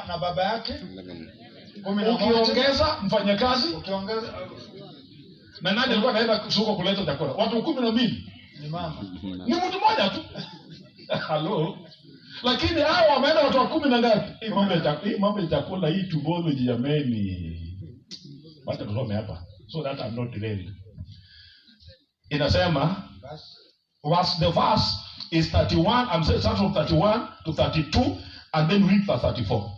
na baba yake. Ukiongeza mfanyakazi, ukiongeza na nani alikuwa anaenda soko kuleta chakula? Watu 12. Ni mama. Ni mtu mmoja tu. Hello. Lakini hao wameenda watu 10 na ngapi? Hii mambo ya chakula hii tumbology jameni. Wacha tusome hapa so that I'm not derailed. Inasema the verse is 31. I'm saying starts from 31 to 32 and then read verse 34.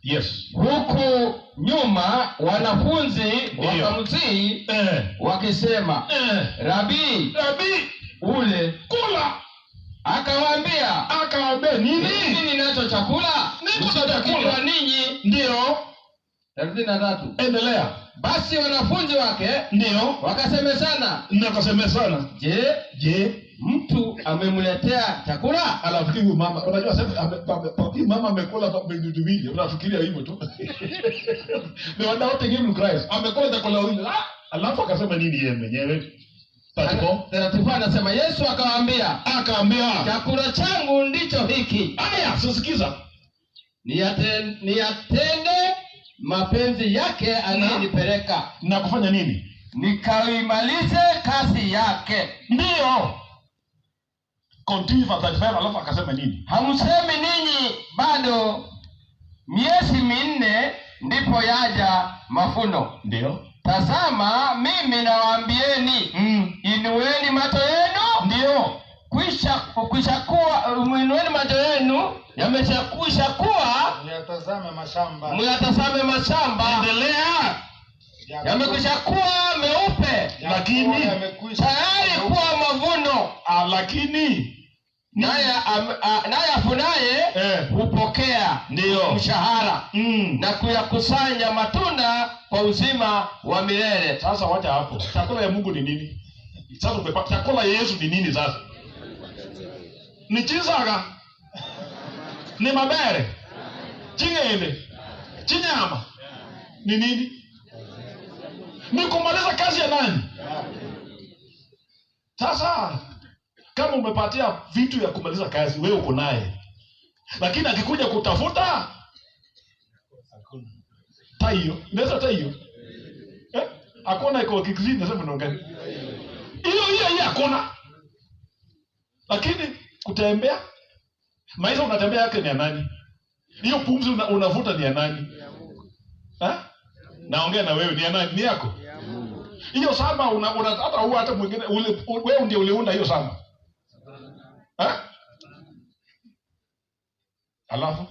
Yes. Huku nyuma wanafunzi wakamtii wakisema, Rabi, ule kula. Akawaambia, nini? Mimi ninacho chakula. Ninacho chakula ninyi. Ndio. 33. Endelea. Basi wanafunzi wake ndio wakasemezana. Je, mtu amemletea chakula? Alafu huyu mama, unajua sasa mama amekula vitu vingi. Unafikiria hivyo tu. Ni wanaote give Christ. Amekula chakula wingi. Alafu akasema nini yeye mwenyewe? 34 anasema Yesu akawaambia, chakula changu ndicho hiki. Sikiza. Niyatende mapenzi yake aliyenipeleka. Na kufanya nini? Nikaimalize kazi yake. Ndio. Continue for 35. Alafu akasema nini? Hamsemi ninyi bado miezi 4 ndipo yaja mavuno? Ndio. Tazama mimi nawaambieni, inueni macho yenu. Ndio. Kwisha kuwa inueni macho yenu, yameshakwisha kuwa. Muyatazame mashamba. Endelea. Yamekwisha kuwa meupe, lakini tayari kuwa mavuno. Lakini naye afunaye hupokea mshahara na kuyakusanya matunda kwa uzima wa milele. Sasa wacha hapo. Chakula ya Mungu ni nini? Sasa umepata chakula ya Yesu ni nini sasa? Ni chizaga. Ni mabere. Chingele. Chinyama. Ni nini? Ni kumaliza kazi ya nani? Sasa kama umepatia vitu ya kumaliza kazi, wewe uko naye. Lakini akikuja kutafuta hakuna. Tayo, naweza tayo. Hakuna iko kikizini nasema ndongani. Hiyo hakuna. Lakini kutembea, maisha unatembea yake ni ya nani? Hiyo pumzi unavuta ni ya nani? Naongea na wewe ni ya nani? Ni yako. Hiyo shamba hata mwingine wewe ndio uliunda hiyo shamba. Alafu